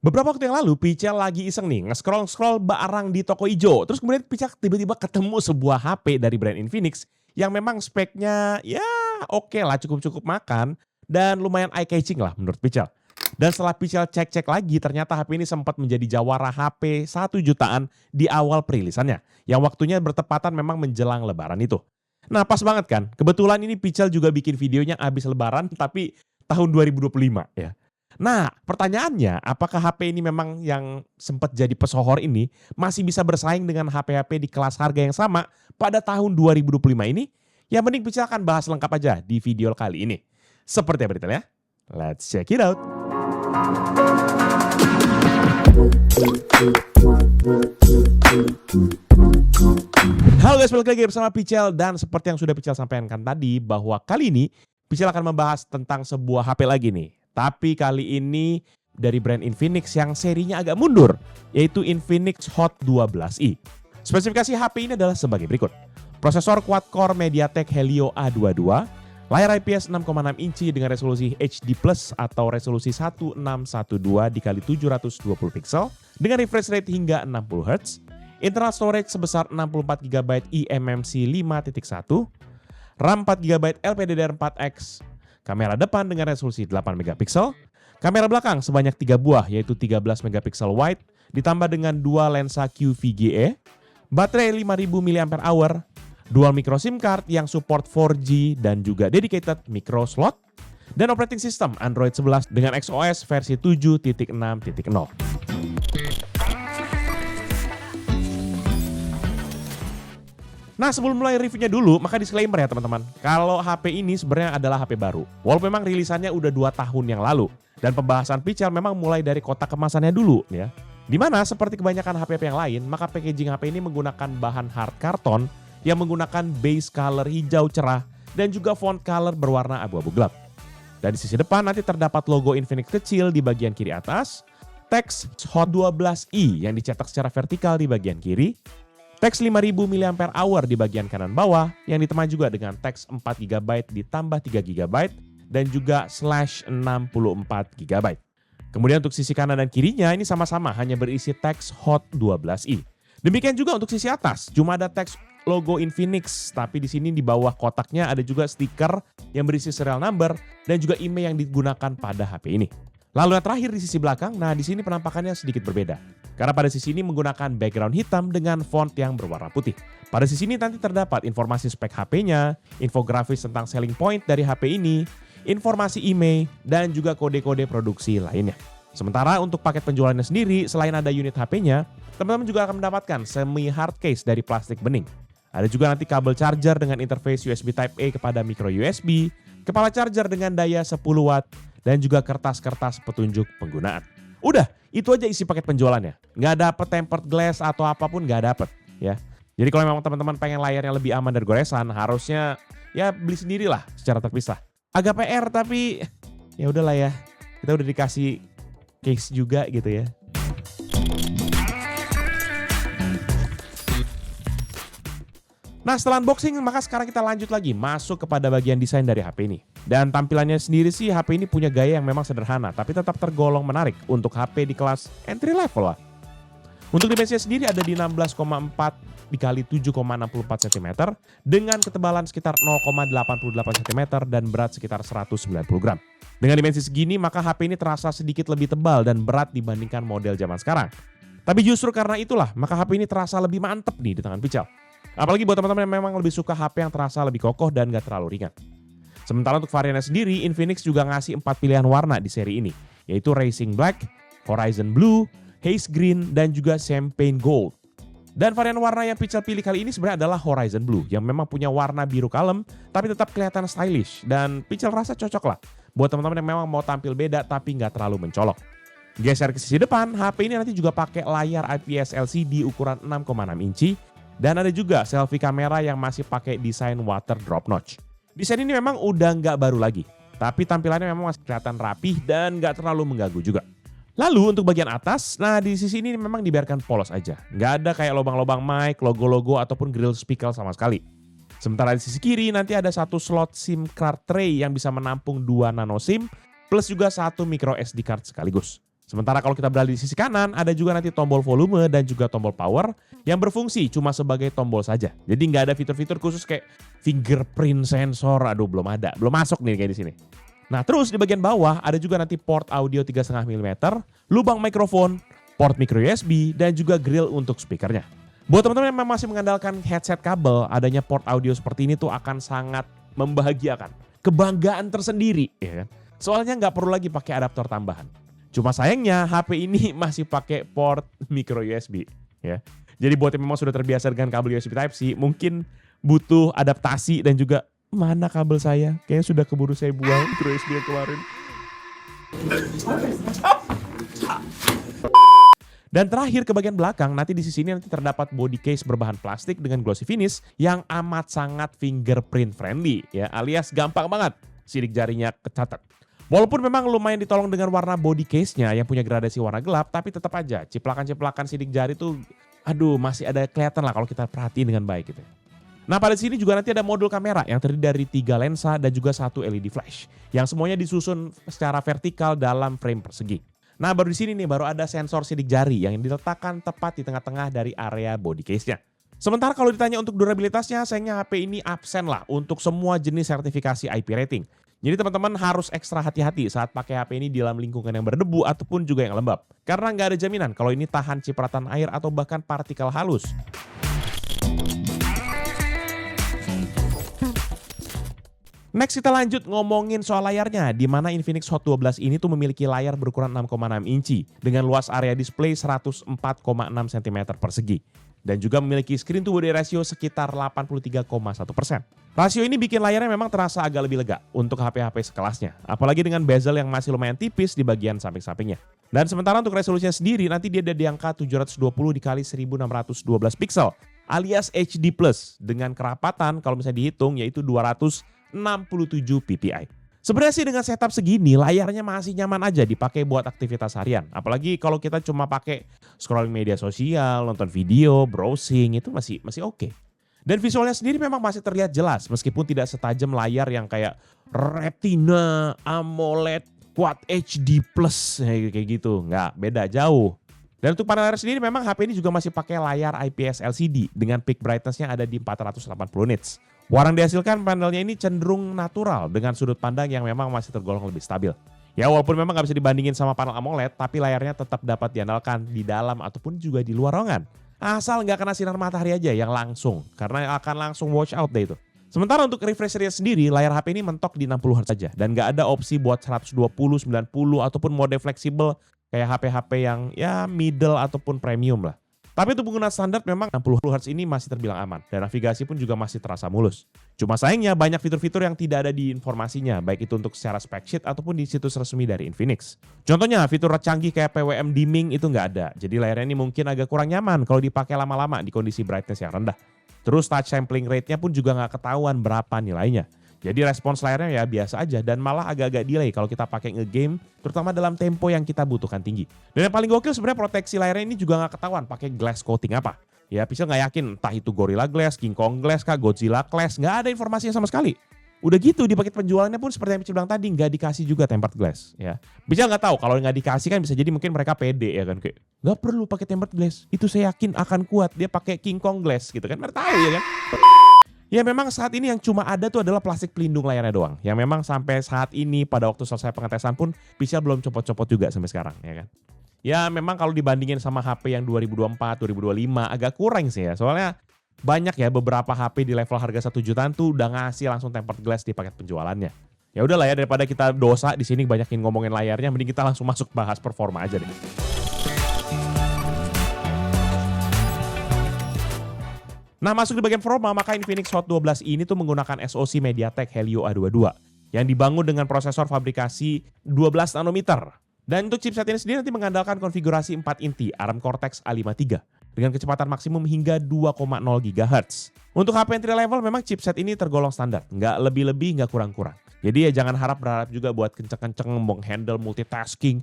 Beberapa waktu yang lalu Pichel lagi iseng nih nge-scroll barang di toko ijo. Terus kemudian Pichel tiba-tiba ketemu sebuah HP dari brand Infinix yang memang speknya ya oke lah, cukup-cukup makan dan lumayan eye catching lah menurut Pichel. Dan setelah Pichel cek-cek lagi, ternyata HP ini sempat menjadi jawara HP 1 jutaan di awal perilisannya. Yang waktunya bertepatan memang menjelang lebaran itu. Nah pas banget kan, kebetulan ini Pichel juga bikin videonya abis lebaran tapi tahun 2025 ya. Nah, pertanyaannya, apakah HP ini memang yang sempat jadi pesohor ini masih bisa bersaing dengan HP-HP di kelas harga yang sama pada tahun 2025 ini? Ya mending Pichel akan bahas lengkap aja di video kali ini. Seperti apa detailnya? Let's check it out. Halo guys, balik lagi bersama Pichel dan seperti yang sudah Pichel sampaikan tadi bahwa kali ini Pichel akan membahas tentang sebuah HP lagi nih. Tapi kali ini dari brand Infinix yang serinya agak mundur, yaitu Infinix Hot 12i. Spesifikasi HP ini adalah sebagai berikut. Prosesor quad-core MediaTek Helio A22, layar IPS 6,6 inci dengan resolusi HD+ atau resolusi 1612x720 pixel dengan refresh rate hingga 60 Hz, internal storage sebesar 64 GB eMMC 5.1, RAM 4 GB LPDDR4X, kamera depan dengan resolusi 8 megapiksel, kamera belakang sebanyak 3 buah yaitu 13 megapiksel wide ditambah dengan 2 lensa QVGA, baterai 5000 mAh, dual micro SIM card yang support 4G dan juga dedicated micro slot, dan operating system Android 11 dengan XOS versi 7.6.0. Nah sebelum mulai reviewnya dulu, maka disclaimer ya teman-teman. Kalau HP ini sebenarnya adalah HP baru. Walaupun memang rilisannya udah 2 tahun yang lalu. Dan pembahasan Pichel memang mulai dari kotak kemasannya dulu ya. Dimana seperti kebanyakan HP yang lain, maka packaging HP ini menggunakan bahan hard karton yang menggunakan base color hijau cerah dan juga font color berwarna abu-abu gelap. Dan di sisi depan nanti terdapat logo Infinix kecil di bagian kiri atas, teks Hot 12i yang dicetak secara vertikal di bagian kiri, teks 5000 mAh di bagian kanan bawah yang ditemani juga dengan teks 4 GB ditambah 3 GB dan juga /64 GB. Kemudian untuk sisi kanan dan kirinya ini sama-sama hanya berisi teks Hot 12i. Demikian juga untuk sisi atas, cuma ada teks logo Infinix, tapi di sini di bawah kotaknya ada juga stiker yang berisi serial number dan juga email yang digunakan pada HP ini. Lalu yang terakhir di sisi belakang, nah di sini penampakannya sedikit berbeda. Karena pada sisi ini menggunakan background hitam dengan font yang berwarna putih. Pada sisi ini nanti terdapat informasi spek HP-nya, infografis tentang selling point dari HP ini, informasi email, dan juga kode-kode produksi lainnya. Sementara untuk paket penjualannya sendiri, selain ada unit HP-nya, teman-teman juga akan mendapatkan semi hard case dari plastik bening. Ada juga nanti kabel charger dengan interface USB Type-A kepada micro USB, kepala charger dengan daya 10 watt, dan juga kertas-kertas petunjuk penggunaan. Udah, itu aja isi paket penjualannya. Nggak dapet tempered glass atau apapun nggak dapet ya. Jadi kalau memang teman-teman pengen layarnya lebih aman dari goresan, harusnya ya beli sendirilah secara terpisah. Agak PR tapi ya udahlah ya. Kita udah dikasih case juga gitu ya. Nah setelah unboxing maka sekarang kita lanjut lagi masuk kepada bagian desain dari HP ini. Dan tampilannya sendiri sih HP ini punya gaya yang memang sederhana tapi tetap tergolong menarik untuk HP di kelas entry level lah. Untuk dimensinya sendiri ada di 16,4 dikali 7,64 cm dengan ketebalan sekitar 0,88 cm dan berat sekitar 190 gram. Dengan dimensi segini maka HP ini terasa sedikit lebih tebal dan berat dibandingkan model zaman sekarang. Tapi justru karena itulah maka HP ini terasa lebih mantep nih di tangan Pichel. Apalagi buat teman-teman yang memang lebih suka HP yang terasa lebih kokoh dan gak terlalu ringan. Sementara untuk variannya sendiri, Infinix juga ngasih 4 pilihan warna di seri ini, yaitu Racing Black, Horizon Blue, Haze Green, dan juga Champagne Gold. Dan varian warna yang Pichel pilih kali ini sebenarnya adalah Horizon Blue, yang memang punya warna biru kalem, tapi tetap kelihatan stylish, dan Pichel rasa cocok lah buat teman-teman yang memang mau tampil beda tapi nggak terlalu mencolok. Geser ke sisi depan, HP ini nanti juga pakai layar IPS LCD ukuran 6,6 inci, dan ada juga selfie kamera yang masih pakai desain water drop notch. Desain ini memang udah nggak baru lagi, tapi tampilannya memang masih kelihatan rapih dan nggak terlalu mengganggu juga. Lalu untuk bagian atas, nah di sisi ini memang dibiarkan polos aja. Nggak ada kayak lubang-lubang mic, logo-logo ataupun grill speaker sama sekali. Sementara di sisi kiri nanti ada satu slot SIM card tray yang bisa menampung 2 nano SIM plus juga 1 micro SD card sekaligus. Sementara kalau kita berada di sisi kanan, ada juga nanti tombol volume dan juga tombol power yang berfungsi cuma sebagai tombol saja. Jadi nggak ada fitur-fitur khusus kayak fingerprint sensor, aduh belum ada, belum masuk nih kayak di sini. Nah terus di bagian bawah ada juga nanti port audio 3,5 mm, lubang mikrofon, port micro USB, dan juga grill untuk speakernya. Buat teman-teman yang masih mengandalkan headset kabel, adanya port audio seperti ini tuh akan sangat membahagiakan. Kebanggaan tersendiri, ya kan? Soalnya nggak perlu lagi pakai adaptor tambahan. Cuma sayangnya HP ini masih pakai port micro USB, ya. Jadi buat yang memang sudah terbiasa dengan kabel USB Type-C, mungkin butuh adaptasi dan juga mana kabel saya? Kayaknya sudah keburu saya buang micro USB yang kemarin. Dan terakhir ke bagian belakang, nanti di sisi ini nanti terdapat body case berbahan plastik dengan glossy finish yang amat sangat fingerprint friendly, ya, alias gampang banget sidik jarinya kecatat. Walaupun memang lumayan ditolong dengan warna body case-nya yang punya gradasi warna gelap, tapi tetap aja ciplakan-ciplakan sidik jari tuh, aduh masih ada kelihatan lah kalau kita perhatiin dengan baik gitu. Nah pada sini juga nanti ada modul kamera yang terdiri dari 3 lensa dan juga 1 LED flash, yang semuanya disusun secara vertikal dalam frame persegi. Nah baru di sini nih baru ada sensor sidik jari yang diletakkan tepat di tengah-tengah dari area body case-nya. Sementara kalau ditanya untuk durabilitasnya, sayangnya HP ini absen lah untuk semua jenis sertifikasi IP rating. Jadi teman-teman harus ekstra hati-hati saat pakai HP ini di dalam lingkungan yang berdebu ataupun juga yang lembab. Karena nggak ada jaminan kalau ini tahan cipratan air atau bahkan partikel halus. Next kita lanjut ngomongin soal layarnya, di mana Infinix Hot 12 ini tuh memiliki layar berukuran 6,6 inci dengan luas area display 104,6 cm persegi. Dan juga memiliki screen to body ratio sekitar 83,1%. Rasio ini bikin layarnya memang terasa agak lebih lega untuk HP-HP sekelasnya. Apalagi dengan bezel yang masih lumayan tipis di bagian samping-sampingnya. Dan sementara untuk resolusinya sendiri nanti dia ada di angka 720 x 1612 pixel alias HD+, dengan kerapatan kalau misalnya dihitung yaitu 267 ppi. Sebenarnya sih dengan setup segini layarnya masih nyaman aja dipakai buat aktivitas harian. Apalagi kalau kita cuma pakai scrolling media sosial, nonton video, browsing itu masih oke. Dan visualnya sendiri memang masih terlihat jelas meskipun tidak setajam layar yang kayak Retina, AMOLED, Quad HD Plus kayak gitu. Nggak, beda jauh. Dan untuk panel layar sendiri memang HP ini juga masih pakai layar IPS LCD dengan peak brightness-nya ada di 480 nits. Warna yang dihasilkan panelnya ini cenderung natural dengan sudut pandang yang memang masih tergolong lebih stabil. Ya walaupun memang nggak bisa dibandingin sama panel AMOLED, tapi layarnya tetap dapat diandalkan di dalam ataupun juga di luar ruangan. Asal nggak kena sinar matahari aja yang langsung, karena akan langsung wash out deh itu. Sementara untuk refresh rate sendiri, layar HP ini mentok di 60 Hz saja dan nggak ada opsi buat 120, 90 ataupun mode fleksibel kayak HP-HP yang ya middle ataupun premium lah. Tapi untuk pengguna standar memang 60 Hz ini masih terbilang aman dan navigasi pun juga masih terasa mulus. Cuma sayangnya banyak fitur-fitur yang tidak ada di informasinya, baik itu untuk secara spec sheet ataupun di situs resmi dari Infinix. Contohnya fitur canggih kayak PWM dimming itu nggak ada, jadi layarnya ini mungkin agak kurang nyaman kalau dipakai lama-lama di kondisi brightness yang rendah. Terus touch sampling rate-nya pun juga nggak ketahuan berapa nilainya. Jadi respons layarnya ya biasa aja dan malah agak-agak delay kalau kita pakai nge-game, terutama dalam tempo yang kita butuhkan tinggi. Dan yang paling gokil sebenarnya proteksi layarnya ini juga nggak ketahuan pakai glass coating apa. Ya Pichel nggak yakin entah itu Gorilla Glass, King Kong Glass kah, Godzilla Glass, nggak ada informasinya sama sekali. Udah gitu di paket penjualannya pun seperti yang Pichel bilang tadi nggak dikasih juga tempered glass. Ya Pichel nggak tahu kalau nggak dikasih kan bisa jadi mungkin mereka pede ya kan kayak nggak perlu pakai tempered glass. Itu saya yakin akan kuat dia pakai King Kong Glass gitu kan. Mereka tahu ya kan. Ya memang saat ini yang cuma ada tuh adalah plastik pelindung layarnya doang. Yang memang sampai saat ini pada waktu selesai pengetesan pun Pichel belum copot-copot juga sampai sekarang ya kan. Ya memang kalau dibandingin sama HP yang 2024, 2025 agak kurang sih ya. Soalnya banyak ya beberapa HP di level harga 1 jutaan tuh udah ngasih langsung tempered glass di paket penjualannya. Ya udahlah ya daripada kita dosa di sini banyakin ngomongin layarnya, mending kita langsung masuk bahas performa aja deh. Nah masuk di bagian performa, maka Infinix Hot 12 ini tuh menggunakan SoC MediaTek Helio A22 yang dibangun dengan prosesor fabrikasi 12 nanometer. Dan untuk chipset ini sendiri nanti mengandalkan konfigurasi 4 inti ARM Cortex A53 dengan kecepatan maksimum hingga 2,0 GHz. Untuk HP entry level memang chipset ini tergolong standar, nggak lebih-lebih, nggak kurang-kurang. Jadi ya jangan berharap juga buat kenceng-kenceng menghandle multitasking,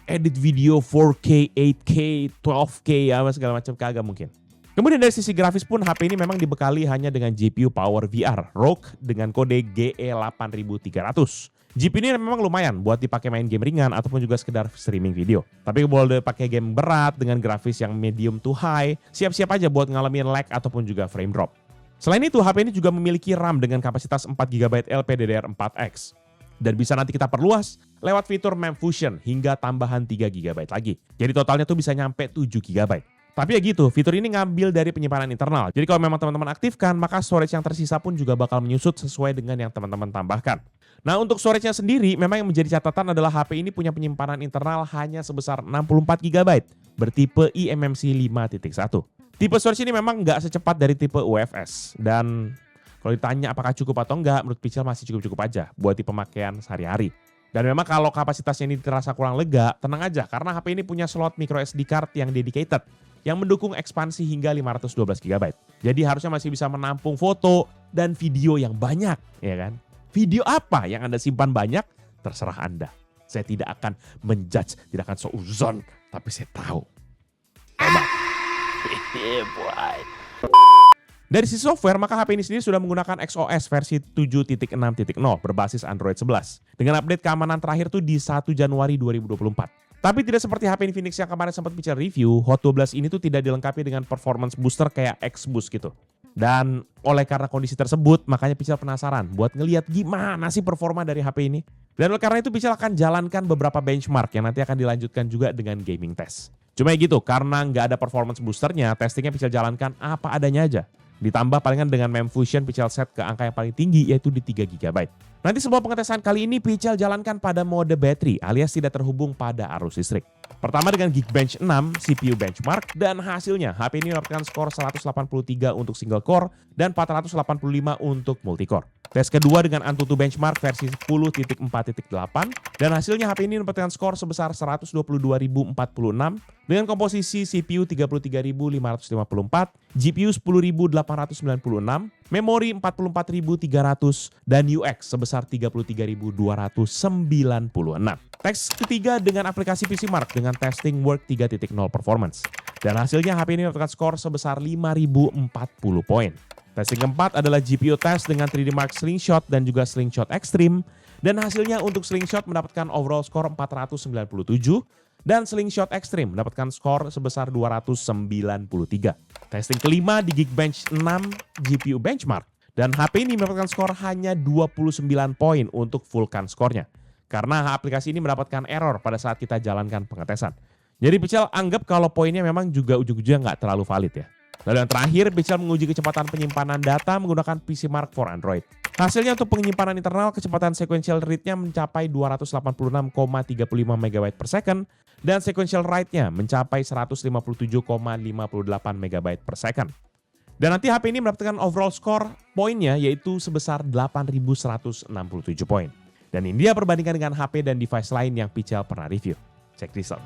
edit video 4K, 8K, 12K, ya segala macam kagak mungkin. Kemudian dari sisi grafis pun HP ini memang dibekali hanya dengan GPU Power VR ROG dengan kode GE8300 GPU ini memang lumayan buat dipakai main game ringan ataupun juga sekedar streaming video. Tapi kalau dipakai game berat dengan grafis yang medium to high, siap-siap aja buat ngalamin lag ataupun juga frame drop. Selain itu, HP ini juga memiliki RAM dengan kapasitas 4GB LPDDR4X. Dan bisa nanti kita perluas lewat fitur MEMS Fusion hingga tambahan 3GB lagi. Jadi totalnya tuh bisa nyampe 7GB. Tapi ya gitu, fitur ini ngambil dari penyimpanan internal. Jadi kalau memang teman-teman aktifkan, maka storage yang tersisa pun juga bakal menyusut sesuai dengan yang teman-teman tambahkan. Nah, untuk storage-nya sendiri, memang yang menjadi catatan adalah HP ini punya penyimpanan internal hanya sebesar 64GB, bertipe eMMC 5.1. Tipe storage ini memang nggak secepat dari tipe UFS. Dan kalau ditanya apakah cukup atau enggak, menurut Pichel masih cukup-cukup aja buat di pemakaian sehari-hari. Dan memang kalau kapasitasnya ini terasa kurang lega, tenang aja karena HP ini punya slot micro SD card yang dedicated yang mendukung ekspansi hingga 512GB. Jadi harusnya masih bisa menampung foto dan video yang banyak, ya kan? Video apa yang Anda simpan banyak, terserah Anda. Saya tidak akan menjudge, tidak akan seuzon, tapi saya tahu. Hebat. Dari sisi software, maka HP ini sendiri sudah menggunakan XOS versi 7.6.0 berbasis Android 11. Dengan update keamanan terakhir tuh di 1 Januari 2024. Tapi tidak seperti HP Infinix yang kemarin sempat bicara review, Hot 12 ini tuh tidak dilengkapi dengan performance booster kayak X-Boost gitu. Dan oleh karena kondisi tersebut, makanya Pichel penasaran buat ngeliat gimana sih performa dari HP ini. Dan oleh karena itu Pichel akan jalankan beberapa benchmark yang nanti akan dilanjutkan juga dengan gaming test. Cuma ya gitu, karena nggak ada performance boosternya, testingnya Pichel jalankan apa adanya aja. Ditambah palingan dengan MEMS Fusion Pichel set ke angka yang paling tinggi yaitu di 3GB. Nanti semua pengetesan kali ini Pichel jalankan pada mode battery alias tidak terhubung pada arus listrik. Pertama dengan Geekbench 6 CPU benchmark dan hasilnya HP ini mendapatkan skor 183 untuk single core dan 485 untuk multicore. Tes kedua dengan Antutu benchmark versi 10.4.8 dan hasilnya HP ini mendapatkan skor sebesar 122.046 dengan komposisi CPU 33.554, GPU 10.896, memori 44.300 dan UX sebesar 33.296. Tes ketiga dengan aplikasi PCMark dengan testing work 3.0 performance dan hasilnya HP ini mendapatkan skor sebesar 5.040 poin. Testing keempat adalah GPU test dengan 3D Mark Slingshot dan juga Slingshot Extreme. Dan hasilnya untuk Slingshot mendapatkan overall skor 497 dan Slingshot Extreme mendapatkan skor sebesar 293. Testing kelima di Geekbench 6 GPU benchmark dan HP ini mendapatkan skor hanya 29 poin untuk Vulkan skornya. Karena aplikasi ini mendapatkan error pada saat kita jalankan pengetesan. Jadi Pichel anggap kalau poinnya memang juga ujung-ujungnya nggak terlalu valid ya. Lalu yang terakhir, Pichel menguji kecepatan penyimpanan data menggunakan PCMark for Android. Hasilnya untuk penyimpanan internal, kecepatan sequential read-nya mencapai 286,35 MB per second dan sequential write-nya mencapai 157,58 MB per second. Dan nanti HP ini mendapatkan overall score poinnya yaitu sebesar 8.167 poin. Dan ini dia perbandingan dengan HP dan device lain yang Pichel pernah review. Check this out.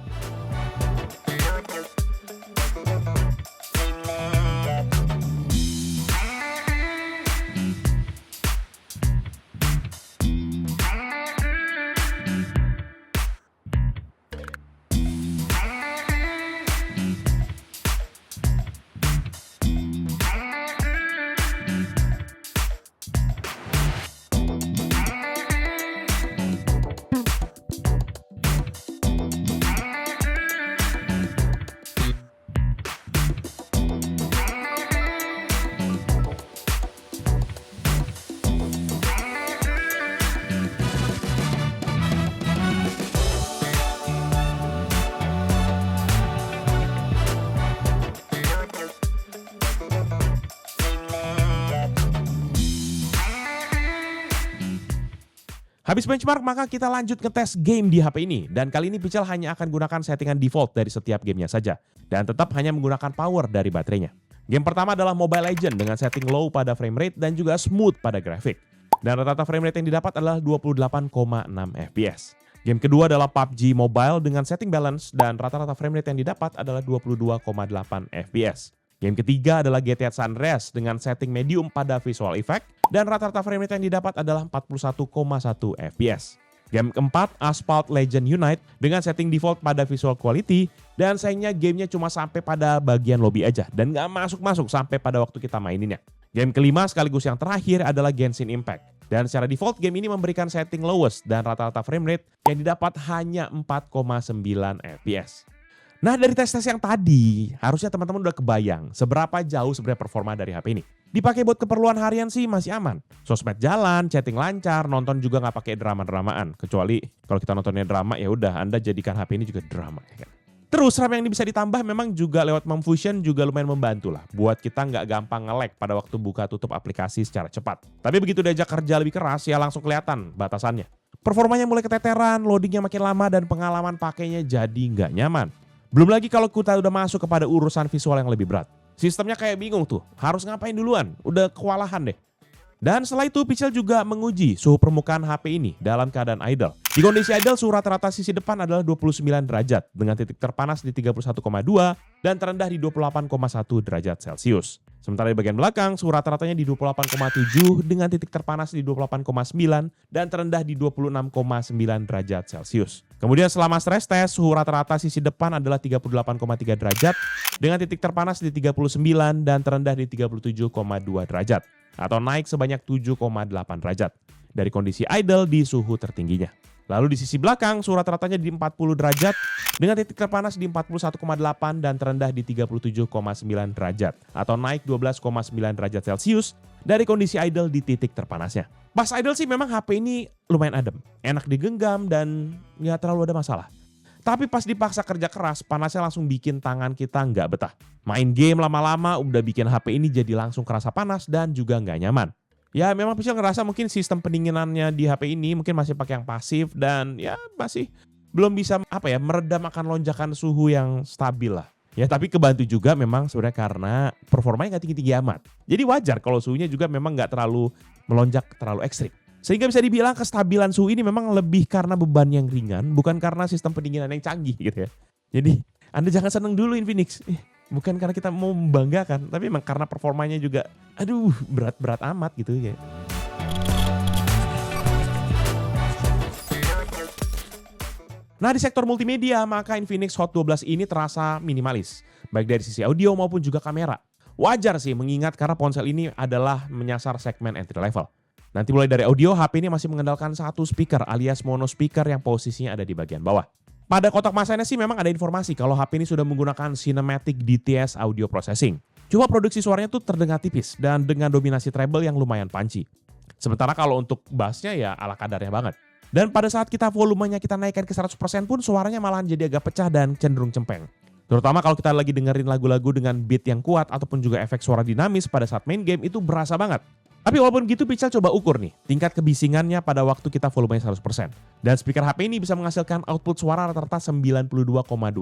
Habis benchmark maka kita lanjut ke tes game di HP ini. Dan kali ini Pichel hanya akan gunakan settingan default dari setiap gamenya saja. Dan tetap hanya menggunakan power dari baterainya. Game pertama adalah Mobile Legends dengan setting low pada frame rate dan juga smooth pada grafik. Dan rata-rata frame rate yang didapat adalah 28,6 FPS. Game kedua adalah PUBG Mobile dengan setting balance dan rata-rata frame rate yang didapat adalah 22,8 FPS. Game ketiga adalah GTA San Andreas dengan setting medium pada visual effect dan rata-rata frame rate yang didapat adalah 41,1 FPS. Game keempat Asphalt Legend Unite dengan setting default pada visual quality dan sayangnya gamenya cuma sampai pada bagian lobby aja dan gak masuk-masuk sampai pada waktu kita maininnya. Game kelima sekaligus yang terakhir adalah Genshin Impact. Dan secara default game ini memberikan setting lowest dan rata-rata frame rate yang didapat hanya 4,9 fps. Nah dari tes-tes yang tadi, harusnya teman-teman udah kebayang seberapa jauh sebenarnya performa dari HP ini. Dipakai buat keperluan harian sih masih aman. Sosmed jalan, chatting lancar, nonton juga nggak pakai drama-dramaan. Kecuali kalau kita nontonnya drama ya udah Anda jadikan HP ini juga drama. Ya kan? Terus RAM yang bisa ditambah memang juga lewat Memfusion juga lumayan membantu lah. Buat kita nggak gampang nge-lag pada waktu buka tutup aplikasi secara cepat. Tapi begitu diajak kerja lebih keras ya langsung kelihatan batasannya. Performanya mulai keteteran, loadingnya makin lama dan pengalaman pakainya jadi nggak nyaman. Belum lagi kalau kita udah masuk kepada urusan visual yang lebih berat. Sistemnya kayak bingung tuh, harus ngapain duluan, udah kewalahan deh. Dan setelah itu Pichel juga menguji suhu permukaan HP ini dalam keadaan idle. Di kondisi idle suhu rata-rata sisi depan adalah 29 derajat dengan titik terpanas di 31,2 dan terendah di 28,1 derajat Celcius. Sementara di bagian belakang suhu rata-ratanya di 28,7 dengan titik terpanas di 28,9 dan terendah di 26,9 derajat Celcius. Kemudian selama stress test suhu rata-rata sisi depan adalah 38,3 derajat dengan titik terpanas di 39 dan terendah di 37,2 derajat. Atau naik sebanyak 7,8 derajat dari kondisi idle di suhu tertingginya. Lalu di sisi belakang suhu rata-ratanya di 40 derajat dengan titik terpanas di 41,8 dan terendah di 37,9 derajat atau naik 12,9 derajat Celcius dari kondisi idle di titik terpanasnya. Pas idle sih memang HP ini lumayan adem, enak digenggam dan nggak terlalu ada masalah. Tapi pas dipaksa kerja keras, panasnya langsung bikin tangan kita nggak betah. Main game lama-lama udah bikin HP ini jadi langsung kerasa panas dan juga nggak nyaman. Ya memang Pichel ngerasa mungkin sistem pendinginannya di HP ini mungkin masih pakai yang pasif dan ya masih belum bisa meredam akan lonjakan suhu yang stabil lah. Ya tapi kebantu juga memang sebenarnya karena performanya nggak tinggi-tinggi amat. Jadi wajar kalau suhunya juga memang nggak terlalu melonjak terlalu ekstrim. Sehingga bisa dibilang kestabilan suhu ini memang lebih karena beban yang ringan, bukan karena sistem pendinginan yang canggih gitu ya. Jadi Anda jangan seneng dulu Infinix. Bukan karena kita mau membanggakan, tapi memang karena performanya juga berat-berat amat gitu ya. Nah di sektor multimedia maka Infinix Hot 12 ini terasa minimalis. Baik dari sisi audio maupun juga kamera. Wajar sih mengingat karena ponsel ini adalah menyasar segmen entry level. Nanti mulai dari audio, HP ini masih mengandalkan satu speaker alias mono speaker yang posisinya ada di bagian bawah. Pada kotak masanya sih memang ada informasi kalau HP ini sudah menggunakan Cinematic DTS Audio Processing. Cuma produksi suaranya tuh terdengar tipis dan dengan dominasi treble yang lumayan punchy. Sementara kalau untuk bassnya ya ala kadarnya banget. Dan pada saat kita volumenya kita naikkan ke 100% pun suaranya malahan jadi agak pecah dan cenderung cempeng. Terutama kalau kita lagi dengerin lagu-lagu dengan beat yang kuat ataupun juga efek suara dinamis pada saat main game itu berasa banget. Tapi walaupun gitu Pichel coba ukur nih tingkat kebisingannya pada waktu kita volumenya 100%. Dan speaker HP ini bisa menghasilkan output suara rata-rata 92,2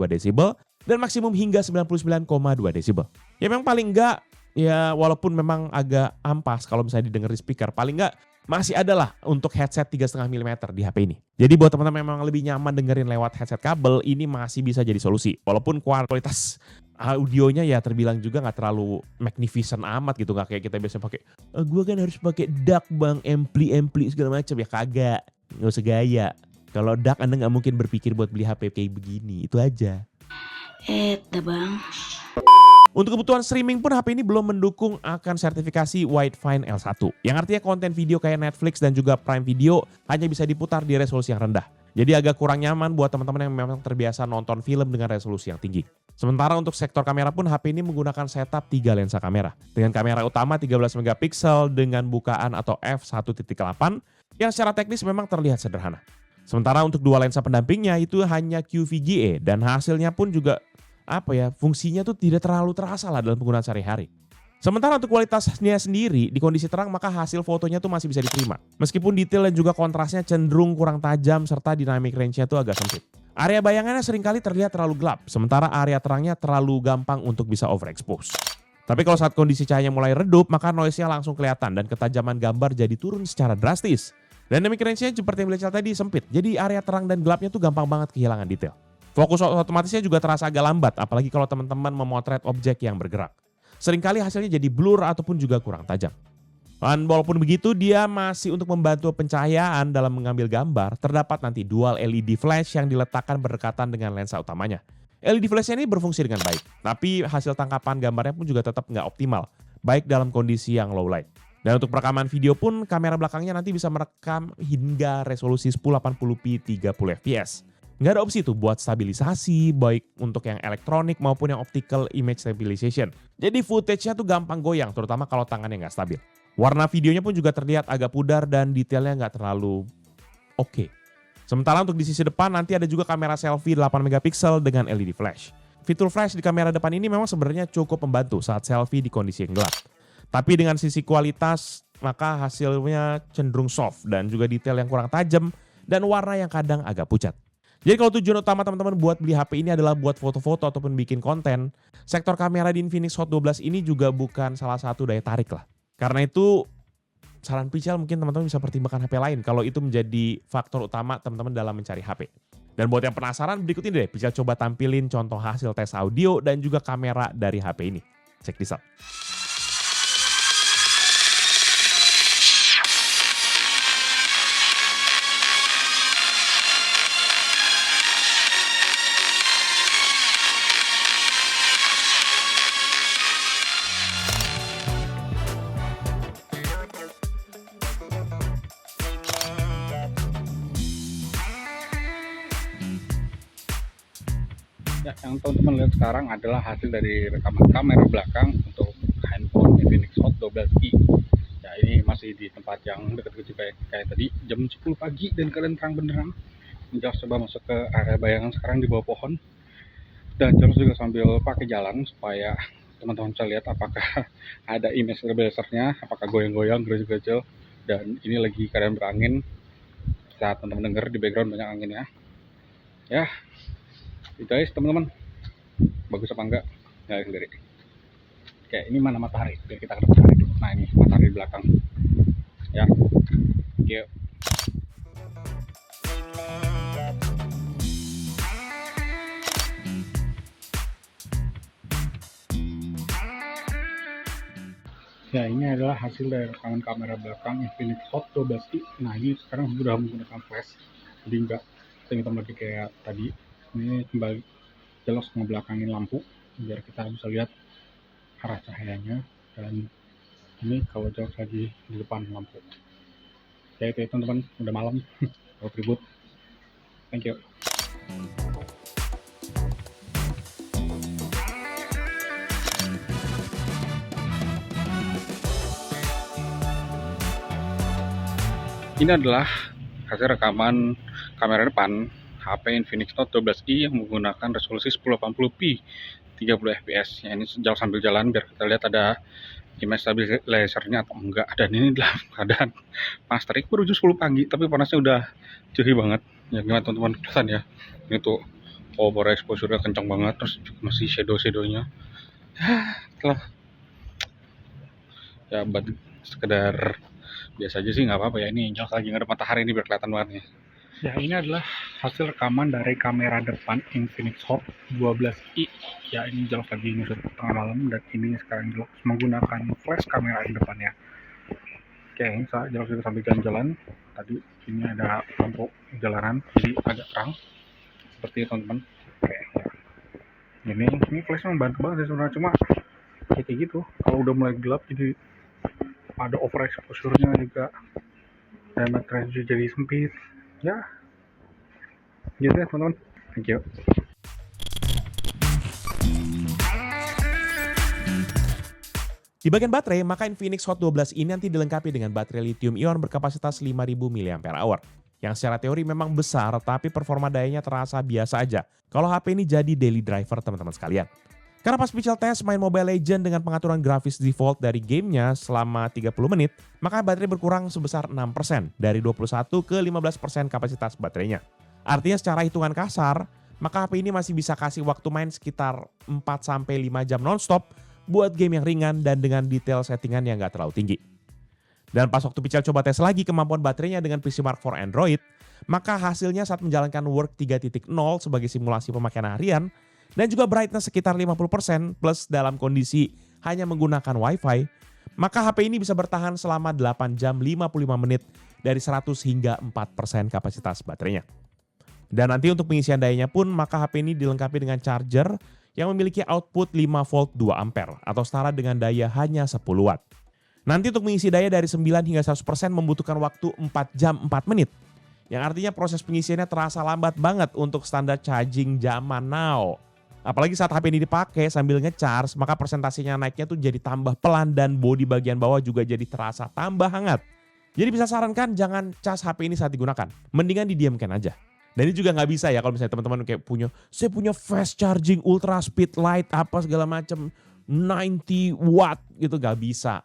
desibel dan maksimum hingga 99,2 desibel. Ya memang paling enggak ya walaupun memang agak ampas kalau misalnya didengar di speaker, paling enggak masih ada lah untuk headset 3,5 mm di HP ini. Jadi buat teman-teman yang memang lebih nyaman dengerin lewat headset kabel, ini masih bisa jadi solusi. Walaupun kualitas audionya ya terbilang juga nggak terlalu magnificent amat gitu, nggak kayak kita biasa pakai. Gue kan harus pakai DAC bang, ampli segala macam ya kagak, nggak usah gaya. Kalau DAC Anda nggak mungkin berpikir buat beli HP kayak begini, itu aja. Bang. Untuk kebutuhan streaming pun HP ini belum mendukung akan sertifikasi Widefine L1. Yang artinya konten video kayak Netflix dan juga Prime Video hanya bisa diputar di resolusi yang rendah. Jadi agak kurang nyaman buat teman-teman yang memang terbiasa nonton film dengan resolusi yang tinggi. Sementara untuk sektor kamera pun HP ini menggunakan setup 3 lensa kamera. Dengan kamera utama 13 megapiksel dengan bukaan atau f1.8 yang secara teknis memang terlihat sederhana. Sementara untuk 2 lensa pendampingnya itu hanya QVGA dan hasilnya pun juga fungsinya tuh tidak terlalu terasa lah dalam penggunaan sehari-hari. Sementara untuk kualitasnya sendiri di kondisi terang maka hasil fotonya tuh masih bisa diterima. Meskipun detail dan juga kontrasnya cenderung kurang tajam serta dynamic range-nya tuh agak sempit. Area bayangannya seringkali terlihat terlalu gelap, sementara area terangnya terlalu gampang untuk bisa overexpose. Tapi kalau saat kondisi cahaya mulai redup maka noise-nya langsung kelihatan dan ketajaman gambar jadi turun secara drastis. Dynamic range-nya seperti yang Pichel tadi sempit, jadi area terang dan gelapnya tuh gampang banget kehilangan detail. Fokus otomatisnya juga terasa agak lambat, apalagi kalau teman-teman memotret objek yang bergerak. Seringkali hasilnya jadi blur ataupun juga kurang tajam. Dan walaupun begitu, dia masih untuk membantu pencahayaan dalam mengambil gambar, terdapat nanti dual LED flash yang diletakkan berdekatan dengan lensa utamanya. LED flashnya ini berfungsi dengan baik, tapi hasil tangkapan gambarnya pun juga tetap nggak optimal. baik dalam kondisi yang low light. Dan untuk perekaman video pun kamera belakangnya nanti bisa merekam hingga resolusi 1080p 30 fps. Nggak ada opsi tuh buat stabilisasi, baik untuk yang elektronik maupun yang optical image stabilization. Jadi footage-nya tuh gampang goyang, terutama kalau tangannya nggak stabil. Warna videonya pun juga terlihat agak pudar dan detailnya nggak terlalu oke. Sementara untuk di sisi depan nanti ada juga kamera selfie 8 megapiksel dengan LED flash. Fitur flash di kamera depan ini memang sebenarnya cukup membantu saat selfie di kondisi yang gelap. Tapi dengan sisi kualitas, maka hasilnya cenderung soft dan juga detail yang kurang tajam dan warna yang kadang agak pucat. Jadi kalau tujuan utama teman-teman buat beli HP ini adalah buat foto-foto ataupun bikin konten, sektor kamera di Infinix Hot 12 ini juga bukan salah satu daya tarik lah. Karena itu, saran Pichal mungkin teman-teman bisa pertimbangkan HP lain kalau itu menjadi faktor utama teman-teman dalam mencari HP. Dan buat yang penasaran, berikut ini deh Pichal coba tampilin contoh hasil tes audio dan juga kamera dari HP ini. Check this out. Ya, yang teman-teman lihat sekarang adalah hasil dari rekaman kamera belakang untuk handphone Infinix Hot 12i. Ya, ini masih di tempat yang dekat-dekat kayak tadi, jam 10 pagi dan kalian terang benderang. Jaws coba masuk ke area bayangan sekarang di bawah pohon. Dan Jaws juga sambil pakai jalan supaya teman-teman bisa lihat apakah ada image stabilizer-nya, apakah goyang-goyang, gerejel-gerejel. Dan ini lagi keadaan berangin. Saat teman-teman dengar di background banyak angin ya. Ya, guys, teman-teman, bagus apa enggak? Nggak sendiri. Oke, ini mana matahari? Biar kita ke matahari dulu. Nah, ini matahari di belakang. Ya, yuk. Ya, ini adalah hasil dari rekaman kamera belakang Infinix Hot 12i. Nah, ini sekarang sudah menggunakan flash, jadi nggak hitam lagi kayak tadi. Ini kembali jelas ngebelakangin lampu biar kita bisa lihat arah cahayanya, dan ini kalau jelas lagi di depan lampu. Ya itu teman-teman, udah malam. Kalau ribut. Thank you. Ini adalah hasil rekaman kamera depan HP Infinix Hot 12i yang menggunakan resolusi 1080p 30 fps. Ya, ini sejauh sambil jalan biar kita lihat ada image stabilizer-nya atau enggak. Dan ini dalam keadaan panas terik, baru jam 10 pagi tapi panasnya udah tinggi banget. Ya gimana teman-teman, kelihatan ya. Ini tuh power exposure-nya kencang banget, terus masih shadow-nya. Ya buat sekedar biasa aja sih nggak apa-apa ya. Ini jelas lagi nggak ada matahari ini biar kelihatan banget nih. Ya, ini adalah hasil rekaman dari kamera depan Infinix Hot 12i. Ya, ini jelas lagi ngusut tengah malam dan ini sekarang jelas menggunakan flash kamera di depannya. Oke, ini jelas juga sambil jalan-jalan. Tadi ini ada lampu jalanan jadi agak terang seperti itu teman-teman. Oke, ya. Ini flash membantu banget sih sebenarnya, cuma kayak gitu. Kalau udah mulai gelap jadi ada overexposure-nya juga dan baterai jadi sempit. Ya, gitu ya teman-teman. Thank you. Di bagian baterai, maka Infinix Hot 12 ini nanti dilengkapi dengan baterai lithium ion berkapasitas 5000 mAh. Yang secara teori memang besar, tapi performa dayanya terasa biasa aja kalau HP ini jadi daily driver teman-teman sekalian. Karena pas Pichal tes main Mobile Legends dengan pengaturan grafis default dari gamenya selama 30 menit, maka baterai berkurang sebesar 6% dari 21 ke 15% kapasitas baterainya. Artinya secara hitungan kasar, maka HP ini masih bisa kasih waktu main sekitar 4-5 jam nonstop buat game yang ringan dan dengan detail settingan yang gak terlalu tinggi. Dan pas waktu Pichal coba tes lagi kemampuan baterainya dengan PC Mark for Android, maka hasilnya saat menjalankan Work 3.0 sebagai simulasi pemakaian harian, dan juga brightness sekitar 50% plus dalam kondisi hanya menggunakan Wi-Fi, maka HP ini bisa bertahan selama 8 jam 55 menit dari 100 hingga 4% kapasitas baterainya. Dan nanti untuk pengisian dayanya pun, maka HP ini dilengkapi dengan charger yang memiliki output 5 volt 2 ampere atau setara dengan daya hanya 10 watt. Nanti untuk mengisi daya dari 9 hingga 100% membutuhkan waktu 4 jam 4 menit. Yang artinya proses pengisiannya terasa lambat banget untuk standar charging zaman now. Apalagi saat HP ini dipakai sambil nge-charge, maka presentasinya naiknya tuh jadi tambah pelan dan bodi bagian bawah juga jadi terasa tambah hangat. Jadi bisa sarankan jangan cas HP ini saat digunakan. Mendingan didiamkan aja. Dan ini juga nggak bisa ya kalau misalnya teman-teman kayak saya punya fast charging, ultra speed light, apa segala macam 90 watt gitu, nggak bisa.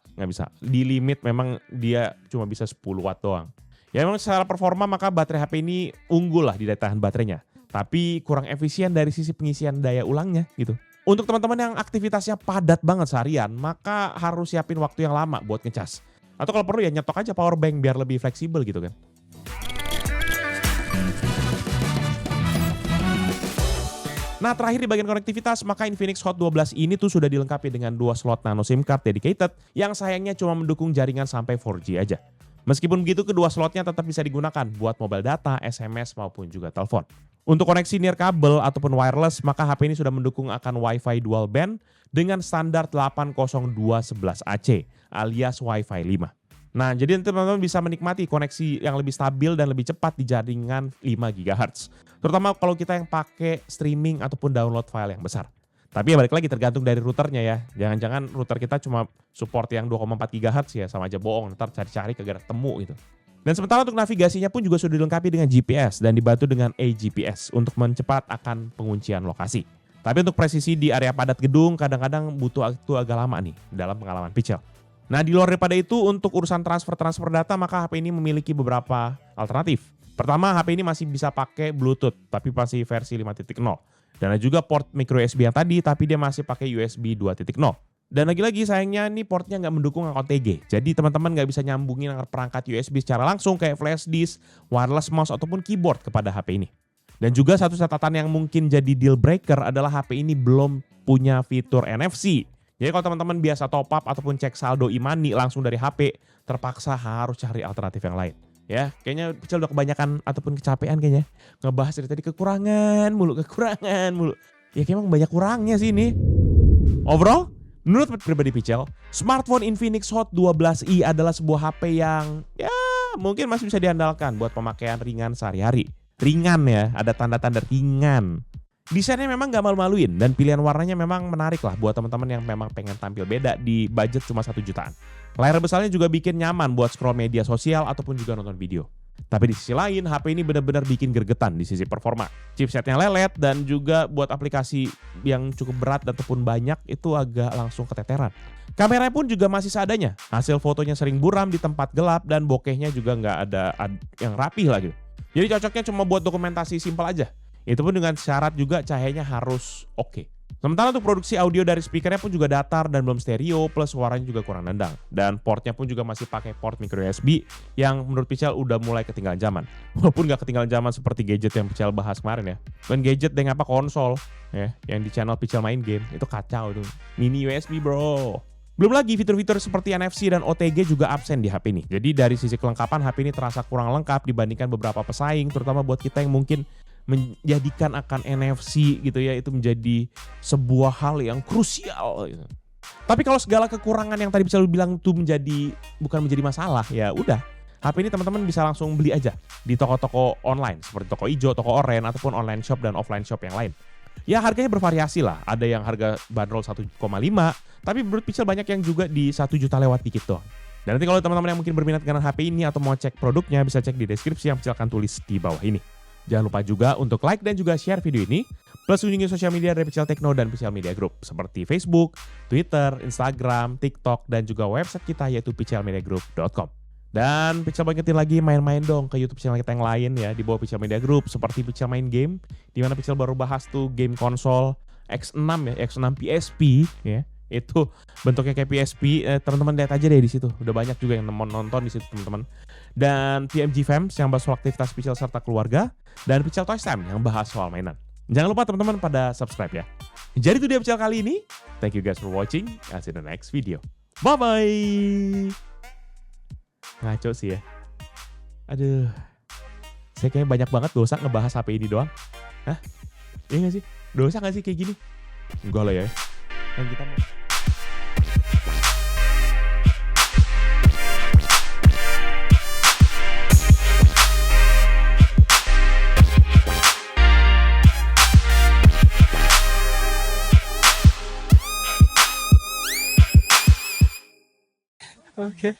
Di limit memang dia cuma bisa 10 watt doang. Ya memang secara performa maka baterai HP ini unggul lah di daya tahan baterainya. Tapi kurang efisien dari sisi pengisian daya ulangnya gitu. Untuk teman-teman yang aktivitasnya padat banget seharian, maka harus siapin waktu yang lama buat ngecas. Atau kalau perlu ya nyetok aja power bank biar lebih fleksibel gitu kan. Nah terakhir di bagian konektivitas, maka Infinix Hot 12 ini tuh sudah dilengkapi dengan 2 slot nano SIM card dedicated yang sayangnya cuma mendukung jaringan sampai 4G aja. Meskipun begitu kedua slotnya tetap bisa digunakan buat mobile data, SMS maupun juga telepon. Untuk koneksi nirkabel ataupun wireless, maka HP ini sudah mendukung akan Wi-Fi dual band dengan standar 802.11ac alias Wi-Fi 5. Nah, jadi nanti teman-teman bisa menikmati koneksi yang lebih stabil dan lebih cepat di jaringan 5 GHz. Terutama kalau kita yang pakai streaming ataupun download file yang besar. Tapi ya balik lagi tergantung dari routernya ya. Jangan-jangan router kita cuma support yang 2,4 GHz ya, sama aja bohong. Ntar cari-cari kagak ketemu gitu. Dan sementara untuk navigasinya pun juga sudah dilengkapi dengan GPS dan dibantu dengan AGPS untuk mencepat akan penguncian lokasi. Tapi untuk presisi di area padat gedung kadang-kadang butuh waktu agak lama nih dalam pengalaman Pichel. Nah di luar daripada itu untuk urusan transfer data maka HP ini memiliki beberapa alternatif. Pertama HP ini masih bisa pakai Bluetooth tapi masih versi 5.0. Dan ada juga port micro USB yang tadi tapi dia masih pakai USB 2.0. Dan lagi-lagi sayangnya nih portnya nggak mendukung OTG. Jadi teman-teman nggak bisa nyambungin perangkat USB secara langsung kayak flash disk, wireless mouse ataupun keyboard kepada HP ini. Dan juga satu catatan yang mungkin jadi deal breaker adalah HP ini belum punya fitur NFC. Jadi kalau teman-teman biasa top up ataupun cek saldo e-money langsung dari HP, terpaksa harus cari alternatif yang lain. Ya, kayaknya Pichel udah kebanyakan ataupun kecapean kayaknya. Ngebahas dari tadi kekurangan mulu. Ya kayaknya emang banyak kurangnya sih ini. Overall, menurut pribadi Pichel, smartphone Infinix Hot 12i adalah sebuah HP yang ya mungkin masih bisa diandalkan buat pemakaian ringan sehari-hari. Ringan ya, ada tanda-tanda ringan. Desainnya memang gak malu-maluin dan pilihan warnanya memang menarik lah buat teman-teman yang memang pengen tampil beda di budget cuma 1 jutaan. Layar besarnya juga bikin nyaman buat scroll media sosial ataupun juga nonton video. Tapi di sisi lain, HP ini benar-benar bikin gergetan di sisi performa. Chipsetnya lelet dan juga buat aplikasi yang cukup berat ataupun banyak itu agak langsung keteteran. Kameranya pun juga masih seadanya. Hasil fotonya sering buram di tempat gelap dan bokehnya juga nggak ada yang rapih lah gitu. Jadi cocoknya cuma buat dokumentasi simpel aja. Itu pun dengan syarat juga cahayanya harus oke. Sementara untuk produksi audio dari speakernya pun juga datar dan belum stereo, plus suaranya juga kurang nendang. Dan portnya pun juga masih pakai port micro USB yang menurut Pichel udah mulai ketinggalan zaman. Walaupun gak ketinggalan zaman seperti gadget yang Pichel bahas kemarin ya. Dan gadget dengan apa konsol ya, yang di channel Pichel main game, itu kacau tuh. Mini USB bro. Belum lagi fitur-fitur seperti NFC dan OTG juga absen di HP ini. Jadi dari sisi kelengkapan HP ini terasa kurang lengkap dibandingkan beberapa pesaing, terutama buat kita yang mungkin menjadikan akan NFC gitu ya itu menjadi sebuah hal yang krusial gitu. Tapi kalau segala kekurangan yang tadi bisa lu bilang itu bukan menjadi masalah, ya udah. HP ini teman-teman bisa langsung beli aja di toko-toko online seperti toko ijo, toko oren ataupun online shop dan offline shop yang lain. Ya harganya bervariasi lah. Ada yang harga bandrol 1,5, tapi menurut Pichel banyak yang juga di 1 juta lewat dikit doang. Dan nanti kalau teman-teman yang mungkin berminat dengan HP ini atau mau cek produknya bisa cek di deskripsi yang Pichel akan tulis di bawah ini. Jangan lupa juga untuk like dan juga share video ini, plus kunjungi sosial media dari Pichel Techno dan Pichel Media Group seperti Facebook, Twitter, Instagram, TikTok, dan juga website kita yaitu pichelmediagroup.com. Dan Pichel ingetin lagi main-main dong ke YouTube channel kita yang lain ya di bawah Pichel Media Group seperti Pichel Main Game, di mana Pichel baru bahas tuh game konsol X6 ya, X6 PSP ya. Itu bentuknya kayak PSP, teman-teman lihat aja deh di situ. Udah banyak juga yang nonton di situ teman-teman. Dan PMG Fams yang bahas soal aktivitas Pichel serta keluarga, dan Pichel Toys Time yang bahas soal mainan. Jangan lupa teman-teman pada subscribe ya. Jadi itu dia Pichel kali ini. Thank you guys for watching. I'll see you in the next video. Bye bye. Ngaco sih ya. Aduh. Saya kayaknya banyak banget dosa ngebahas HP ini doang. Hah? Iya gak sih? Dosa gak sih kayak gini? Enggak lah ya. Kan kita mau Oke.